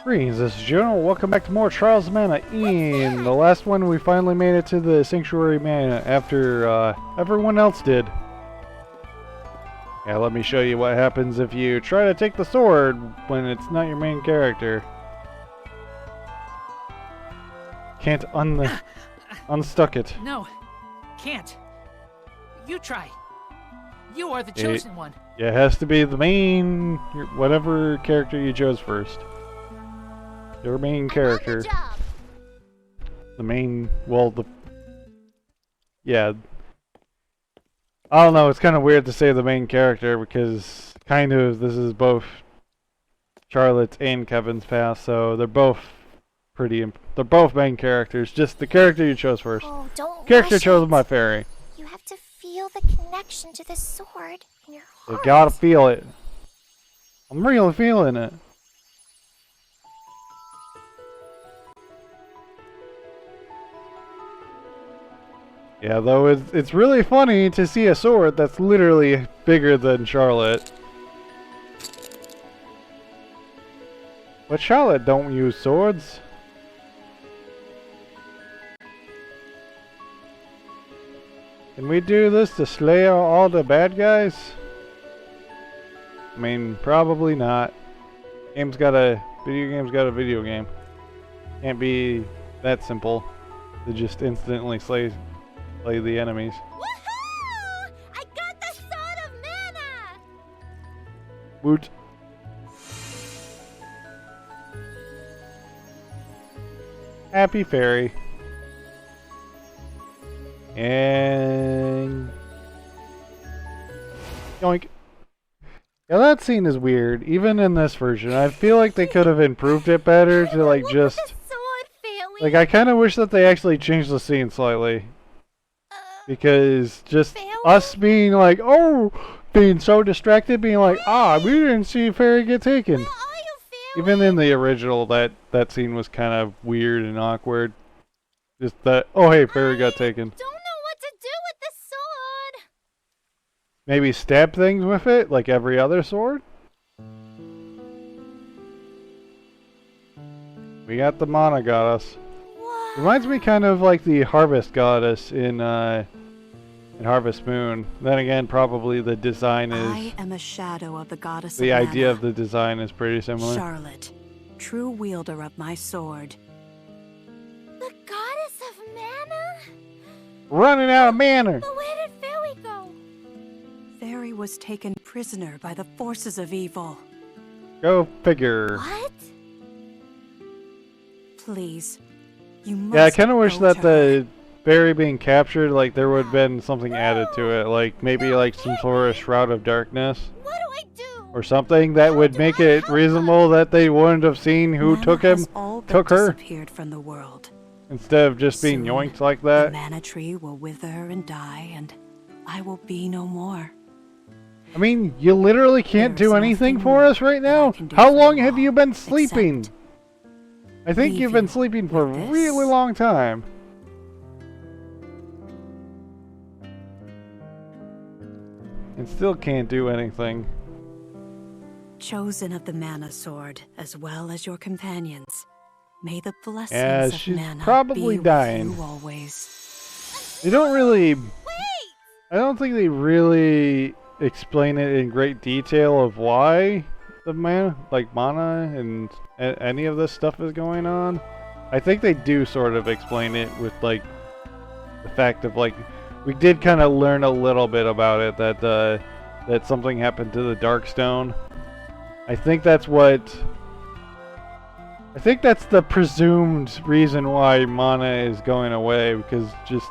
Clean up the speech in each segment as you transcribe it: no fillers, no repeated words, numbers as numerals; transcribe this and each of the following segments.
Greetings, this is Juno. Welcome back to more Trials of Mana. In the last one, we finally made it to the Sanctuary Mana after everyone else did. Yeah, let me show you what happens if you try to take the sword when it's not your main character. Can't unstuck it. No, can't. You try. You are the chosen one. Yeah, it has to be the main, whatever character you chose first. Your main character. The main, well, yeah. I don't know, it's kind of weird to say the main character because kind of this is both Charlotte's and Kevin's past, so they're both they're both main characters, just the character you chose first. Oh, don't Character chosen by Fairy. You have to feel the connection to the sword in your heart. You gotta feel it. I'm really feeling it. Yeah, though it's really funny to see a sword that's literally bigger than Charlotte. But Charlotte don't use swords. Can we do this to slay all the bad guys? I mean, probably not. Video game's got a video game. Can't be that simple to just instantly slay the enemies. Woohoo! I got the sword of mana! Woot. Happy Fairy. And yoink. Yeah, that scene is weird. Even in this version, I feel like they could have improved it better to like just like I kind of wish that they actually changed the scene slightly. Because just us being like, oh, being so distracted, being like, we didn't see Fairy get taken. Even in the original, that scene was kind of weird and awkward. Just that, oh hey, Fairy got taken. Don't know what to do with the sword. Maybe stab things with it, like every other sword? We got the Mana Goddess. What? Reminds me kind of like the Harvest Goddess in Harvest Moon. Then again, probably the design is... I am a shadow of the goddess the of idea mana. of the design is pretty similar. Charlotte, true wielder of my sword. The goddess of mana? Running out of mana! But where did Fairy go? Fairy was taken prisoner by the forces of evil. Go figure. What? Please, you must Yeah, I kind of wish go that to the Fairy being captured, like there would have been something added to it, like maybe like some sort of Shroud of Darkness What do I do? or something that would make it reasonable that they wouldn't have seen who Mana took him, has all but took her, disappeared from the world. instead of just being Soon, yoinked like The that. mana tree will wither and die, and I will be no more. I mean, you literally can't There is do anything nothing for us right that I now. can do How for long you have you all, been sleeping? except I think leave you've been you sleeping for a with really this. long time. And still can't do anything. Chosen of the mana sword, as well as your companions. May the blessings Yeah, of she's mana probably be dying. with you always. They don't really... Wait! I don't think they really explain it in great detail of why the mana and any of this stuff is going on. I think they do sort of explain it with like the fact of like we did kind of learn a little bit about it that that something happened to the Darkstone. I think that's the presumed reason why mana is going away, because just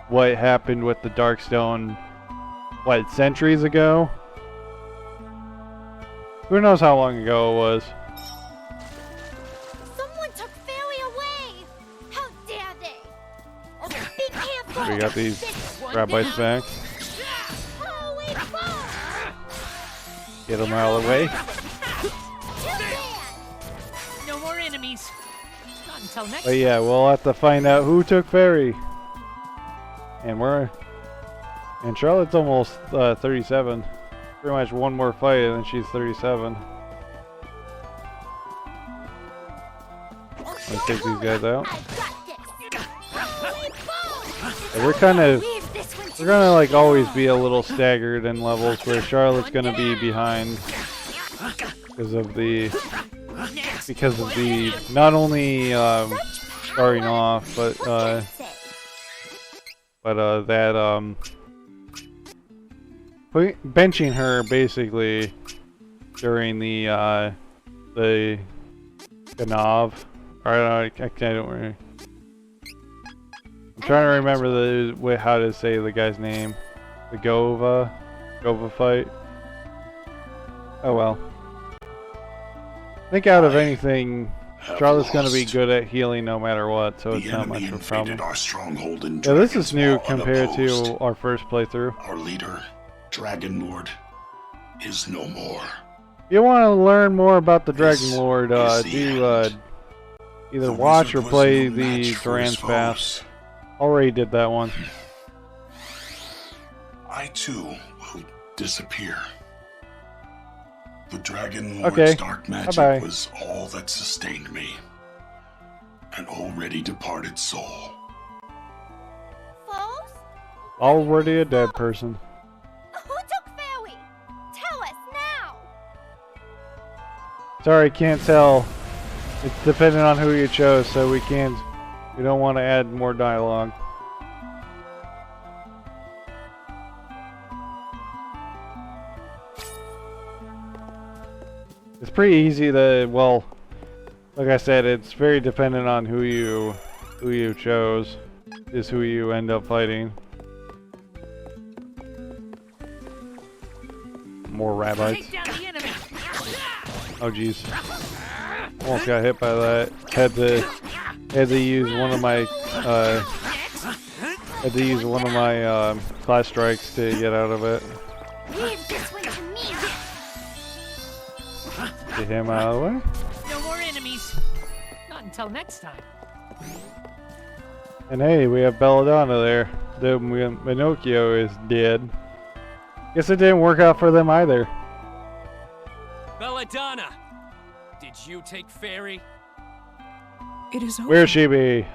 what happened with the Darkstone, what, centuries ago? Who knows how long ago it was? Someone took Fairy away! How dare they! Be careful! We got these rabbis back. Oh, wait, whoa! Get them out of the way. Too bad! No more enemies. Not until next But yeah, we'll have to find out who took Fairy. And Charlotte's almost 37. Pretty much one more fight and then she's 37. Let's take these guys out. I got this. Yeah, we're kind of, Leave this one to we're gonna like me. always be a little staggered in levels where Charlotte's gonna be behind because of the not only starting off, but benching her basically during the Ganav. I don't really. I'm trying to remember how to say the guy's name. The Gova fight. Oh well. I think out of anything, Charlotte's gonna be good at healing no matter what, so it's not much of a problem. Our stronghold in Yeah, this is new Dragon's Maw compared to unopposed. our first playthrough. Our leader, Dragon Lord, is no more. If you want to learn more about the Dragon This Lord, is the do end. either The watch or wizard was play no the match for his Duran's Path. foes. Already did that one. I too will disappear. The Dragon Lord's Okay. dark magic Bye-bye. was all that sustained me. An already departed soul. Foes? Already a dead person. Who took Fairy? Tell us now. Sorry, can't tell. It's dependent on who you chose, so we don't want to add more dialogue. It's pretty easy to, well, like I said, it's very dependent on who you chose, is who you end up fighting. More rabbits. Take down the enemy. Oh jeez. Almost got hit by that. Had to use one of my class strikes to get out of it. Leave this one to me. Get him out of the way. No more enemies. Not until next time. And hey, we have Belladonna there. The Pinocchio is dead. Guess it didn't work out for them either. Belladonna! Did you take Fairy? It is over. Where she be?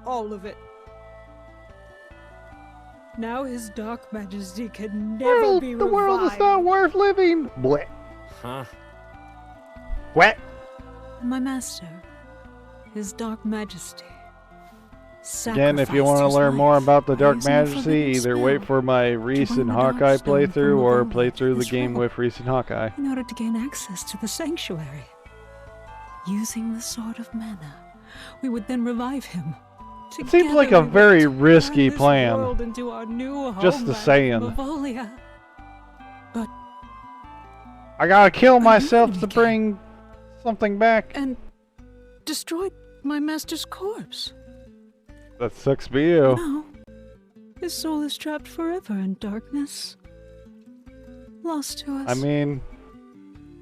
All of it. Now his dark majesty can never be revived. The world is not worth living. Blech. Huh? What? My master, his dark majesty. Again, if you want to learn more about the Dark Majesty, either wait for my recent Hawkeye playthrough or play through the game with recent Hawkeye. In order to gain access to the sanctuary, using the Sword of Mana, we would then revive him. It seems like a very risky Turn this plan. world into our new Just the homeland, saying. Mavolia. But I gotta kill myself enemy to came. bring something back. and destroyed my master's corpse. That sucks for you. Now, his soul is trapped forever in darkness. Lost to us. I mean,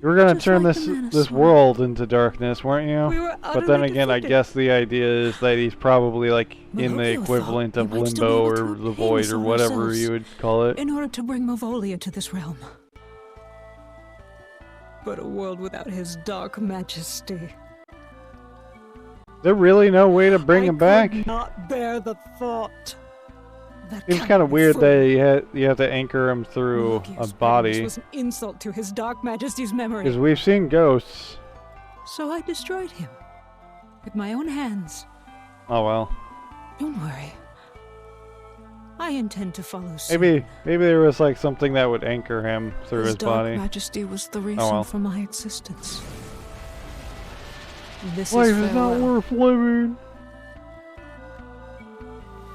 you were gonna Just turn like the this Manasort. world into darkness, weren't you? We were But then utterly again, I defeated. guess the idea is that he's probably like in the Mavolia equivalent thought of we might still be limbo able to or the obtain void this or on whatever ourselves. you would call it. in order to bring Mavolia to this realm. But a world without his dark majesty. Is there really no way to bring him back? I could not bear the thought. That Seems cannot kind of be weird so. that you have to anchor him through a Malokia's presence body. was an insult to his dark majesty's memory. Because we've seen ghosts. So I destroyed him. With my own hands. Oh well. Don't worry. I intend to follow suit. Maybe there was like something that would anchor him through his dark body. majesty was the reason well. for my existence. This Life is is not farewell. worth living.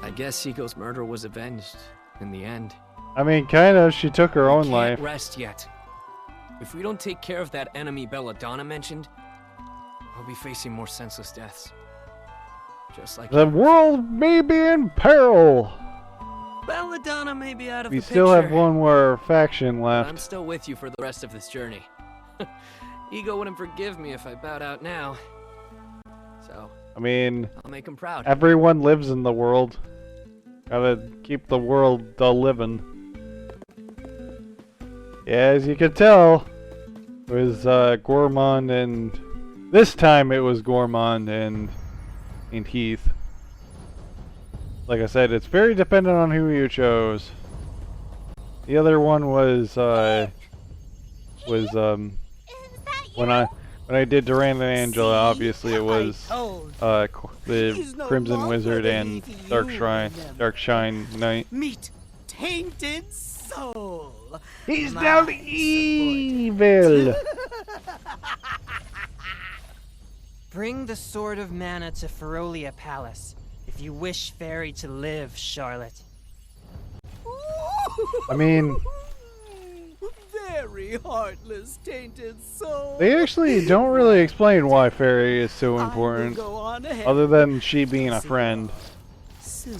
I guess Ego's murder was avenged in the end. I mean, kind of. She took her We own can't life. rest yet. If we don't take care of that enemy Belladonna mentioned, I'll be facing more senseless deaths. Just like The world may be in peril. Belladonna may be out of We the still picture, have one more faction but I'm left. still with you for the rest of this journey. Ego wouldn't forgive me if I bowed out now. So, I mean, I'll make him proud. everyone lives in the world. Gotta keep the world living. Yeah, as you can tell, it was Gormon and This time it was Gormand and Heath. Like I said, it's very dependent on who you chose. The other one was Is when that I did Durand and Angela. Obviously, it was the He's no Crimson longer Wizard and beneath you, Dark Shine Knight. Meet tainted soul. He's My now evil. Bring the Sword of Mana to Ferolia Palace if you wish Fairy to live, Charlotte. I mean, Very heartless, tainted soul. they actually don't really explain why Fairy is so I will important, go on ahead. other than she being a friend. Soon.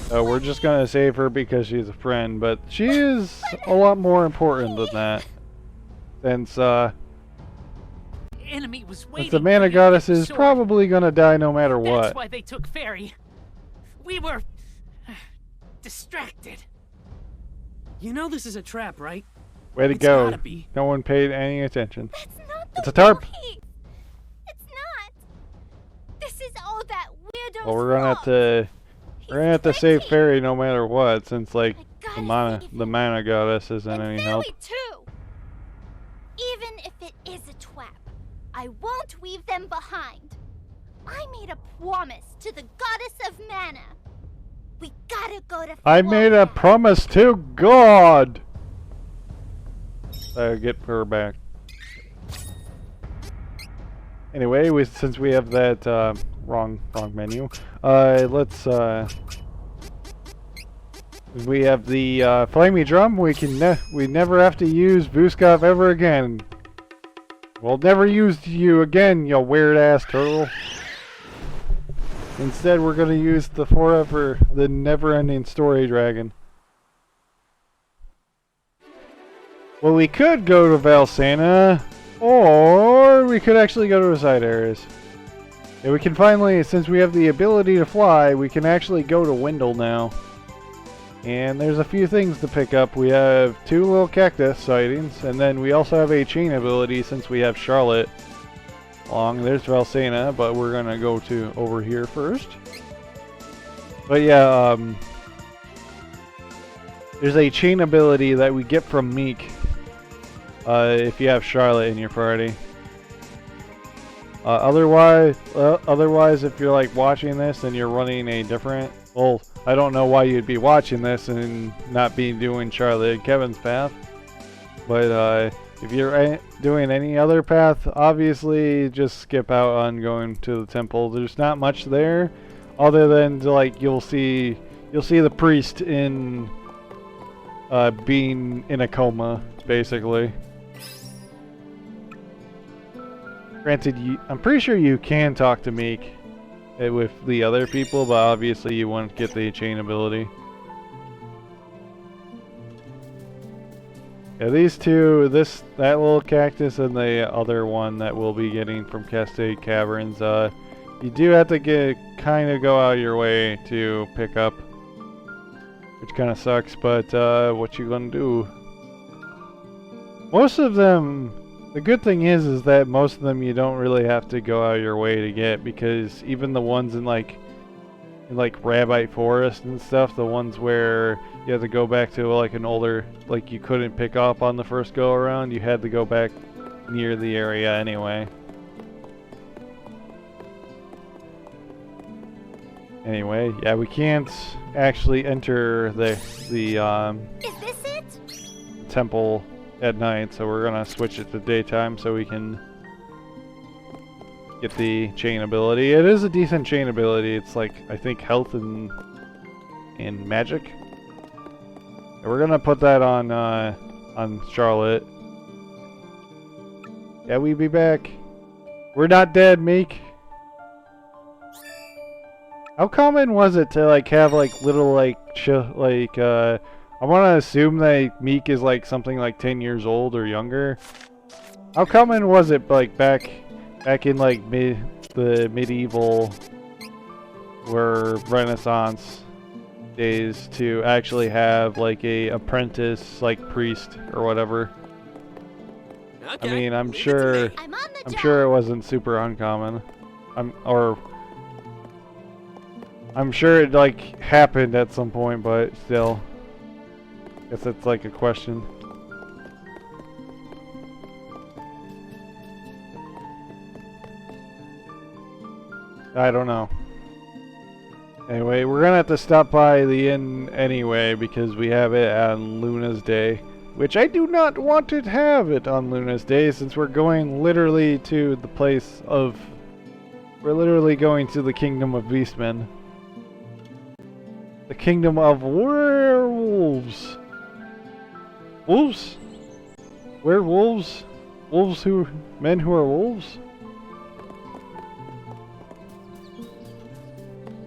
We're just gonna save her because she's a friend, but she is a lot more important than that. Since Enemy was waiting. the Mana for you to Goddess get the is sword. probably gonna die no matter That's what. why they took Fairy. We were distracted. You know this is a trap, right? Way to It's go. gotta be. No one paid any attention. That's not the It's a tarp. point. It's not. This is all that weirdo. Well, we're gonna have to save Fairy no matter what, since like the Mana Goddess isn't And any help. Fairy too. Even if it is a trap, I won't leave them behind. I made a promise to the Goddess of Mana. We gotta go to I made a Ferolia. promise to God. Get her back. Anyway, since we have that wrong menu, let's we have the flamey drum. We never have to use Vuskov ever again. We'll never use you again, you weird ass turtle. Instead, we're gonna use the never-ending story dragon. Well, we could go to Valsana, or we could actually go to the side areas. And we can finally, since we have the ability to fly, we can actually go to Wendell now. And there's a few things to pick up. We have 2 little cactus sightings, and then we also have a chain ability since we have Charlotte. There's Valsana, but we're gonna go to over here first. But yeah, there's a chain ability that we get from Meek if you have Charlotte in your party. Otherwise, if you're like watching this and you're running a different, well, I don't know why you'd be watching this and not be doing Charlotte and Kevin's path. But if you're doing any other path, obviously just skip out on going to the temple. There's not much there, other than like you'll see the priest in being in a coma, basically. Granted, I'm pretty sure you can talk to Meek with the other people, but obviously you won't get the chain ability. Yeah, these two, that little cactus and the other one that we'll be getting from Cascade Caverns, you do have to kind of go out of your way to pick up, which kind of sucks, but what you gonna do? Most of them, the good thing is that most of them you don't really have to go out of your way to get, because even the ones in like Rabite Forest and stuff, the ones where you have to go back to like an older, like you couldn't pick up on the first go around, you had to go back near the area anyway. Anyway, yeah, we can't actually enter the Is this it? temple at night, so we're gonna switch it to daytime so we can get the chain ability. It is a decent chain ability. It's like, I think, health and magic. And we're gonna put that on Charlotte. Yeah, we be back. We're not dead, Meek. How common was it to like have like little like I want to assume that Meek is like something like 10 years old or younger. How common was it like back in like the medieval or Renaissance days to actually have like a apprentice like priest or whatever? Okay, I mean, I'm leave it to sure. me. I'm on the I'm job. sure it wasn't super uncommon. I'm sure it like happened at some point, but still, guess it's like a question. I don't know. Anyway, we're gonna have to stop by the inn anyway because we have it on Luna's Day, which I do not want to have it on Luna's Day since we're going literally to the place of. We're literally going to the Kingdom of Beastmen. The Kingdom of Werewolves. Wolves? Werewolves? Wolves who. Men who are wolves?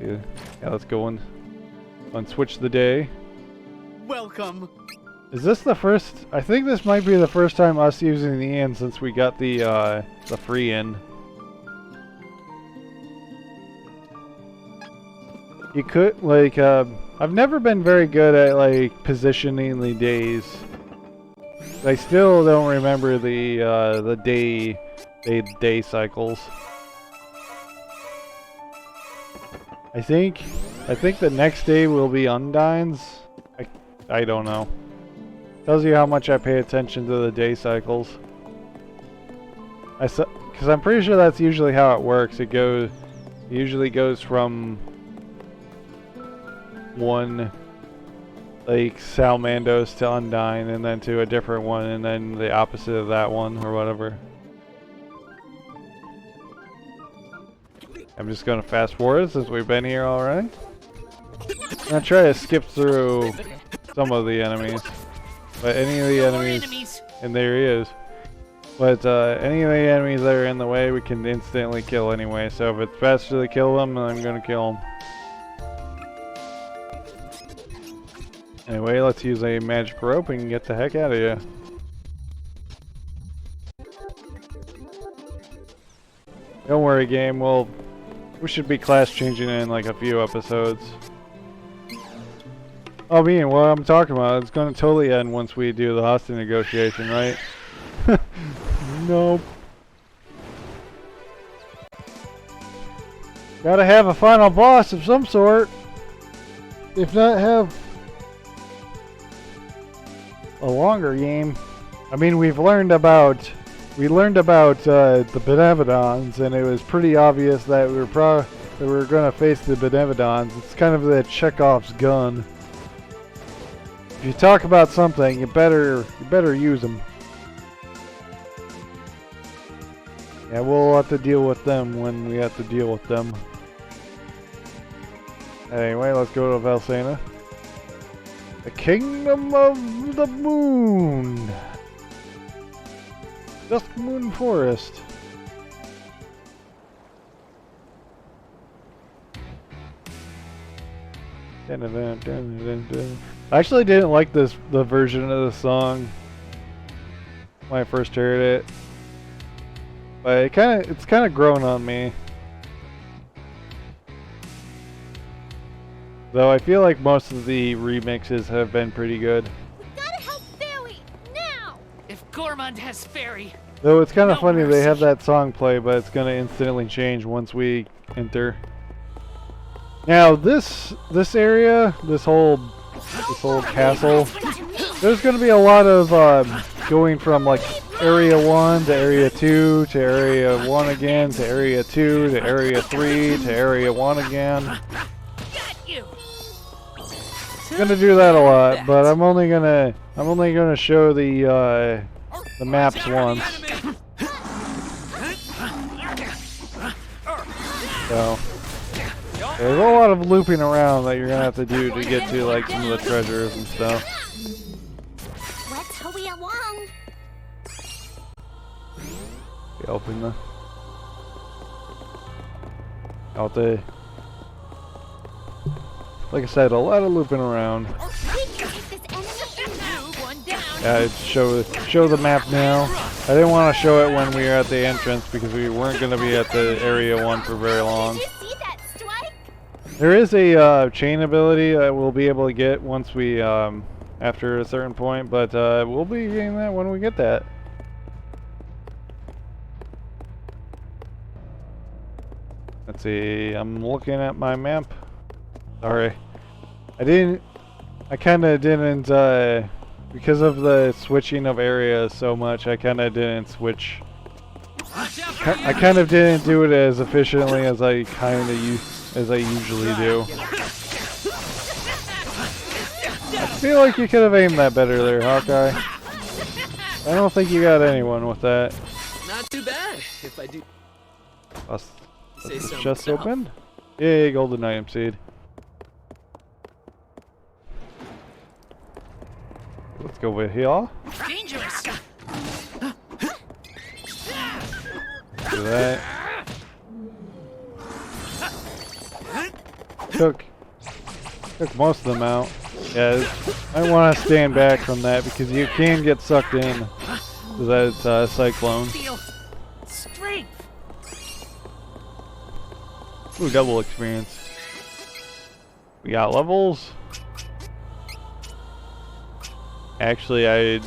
Yeah, let's go on switch the day. Welcome. Is this the first? I think this might be the first time us using the inn since we got the free inn. You could like I've never been very good at like positioning the days. I still don't remember the day cycles. I think the next day will be Undines. I don't know. Tells you how much I pay attention to the day cycles. Because I'm pretty sure that's usually how it works. It usually goes from one like Salmandos to Undine and then to a different one and then the opposite of that one or whatever. I'm just gonna fast forward since we've been here already. I'm gonna try to skip through some of the enemies. But any of the enemies, and there he is. But any of the enemies that are in the way we can instantly kill anyway. So if it's faster to kill them, then I'm gonna kill them. Anyway, let's use a magic rope and get the heck out of here. Don't worry, game. We should be class changing in like a few episodes. Oh, mean, what I'm talking about, it's gonna totally end once we do the hostage negotiation, right? Nope. Gotta have a final boss of some sort. If not, have a longer game. I mean, we learned about the Benevodons, and it was pretty obvious that we were gonna face the Benevodons. It's kind of the Chekhov's gun. If you talk about something, you better use them. Yeah, we'll have to deal with them when we have to deal with them. Anyway, let's go to Valsana. The Kingdom of the Moon. Dusk Moon Forest. I actually didn't like the version of the song when I first heard it, but it's kind of grown on me. Though I feel like most of the remixes have been pretty good. We gotta help Fairy now. If Gormand has Fairy. Though it's kind of No funny they mercy. have that song play, but it's gonna instantly change once we enter. Now this area, this whole castle, there's gonna be a lot of going from like area 1 to area 2 to area 1 again to area 2 to area 3 to area 1 again. Got you. I'm gonna do that a lot, but I'm only gonna show the maps once. So there's a lot of looping around that you're gonna have to do to get to like some of the treasures and stuff. Let's hurry along. You open the out there. Like I said, a lot of looping around. We can take this enemy. One down. Yeah, show the map now. I didn't want to show it when we were at the entrance because we weren't going to be at the area 1 for very long. Did you see that strike? There is a chain ability that we'll be able to get once we after a certain point, but we'll be getting that when we get that. Let's see, I'm looking at my map. Sorry. I kinda didn't, because of the switching of areas so much, I kinda didn't switch. I kind of didn't do it as efficiently as I usually do. I feel like you could have aimed that better there, Hawkeye. I don't think you got anyone with that. Not too bad, if I do. Say Is so this just myself. open? Yay, golden item seed. Let's go with here. Dangerous. Do that. Took most of them out. Yeah, I want to stand back from that because you can get sucked in to that cyclone. Feel strength. Ooh, double experience. We got levels. Actually, I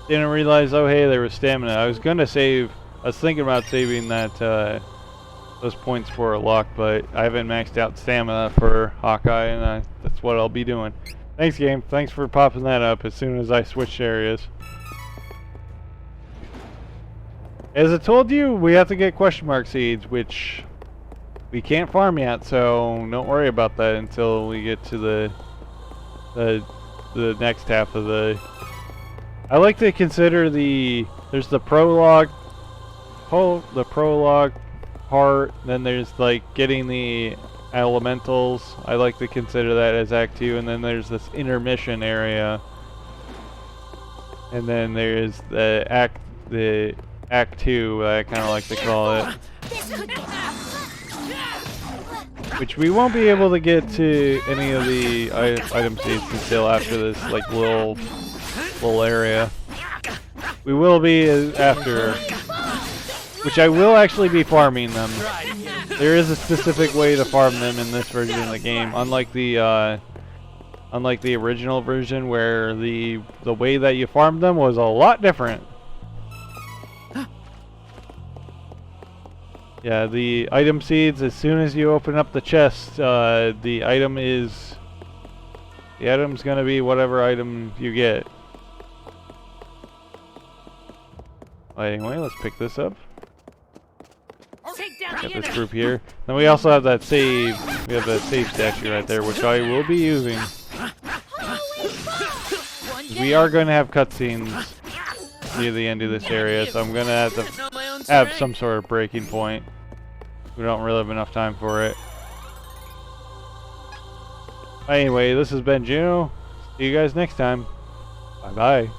didn't realize, oh hey, there was stamina. I was thinking about saving that those points for a luck, but I haven't maxed out stamina for Hawkeye, and that's what I'll be doing. Thanks, game. Thanks for popping that up as soon as I switched areas. As I told you, we have to get question mark seeds, which we can't farm yet, so don't worry about that until we get to the next half of the... I like to consider there's the prologue part, then there's like getting the elementals. I like to consider that as Act 2, and then there's this intermission area. And then there's the Act 2, I kind of like to call it. Which we won't be able to get to any of the item seeds until after this like little area. We will be after, which I will actually be farming them. There is a specific way to farm them in this version of the game, unlike the original version where the way that you farmed them was a lot different. Yeah, the item seeds, as soon as you open up the chest, the item's gonna be whatever item you get. Anyway, let's pick this up. Take down Got the this enemy. group here. Then we also have that save. We have that save statue right there, which I will be using. We are going to have cutscenes near the end of this area, so I'm going to have to have some sort of breaking point. We don't really have enough time for it. Anyway, this has been Juno. See you guys next time. Bye-bye.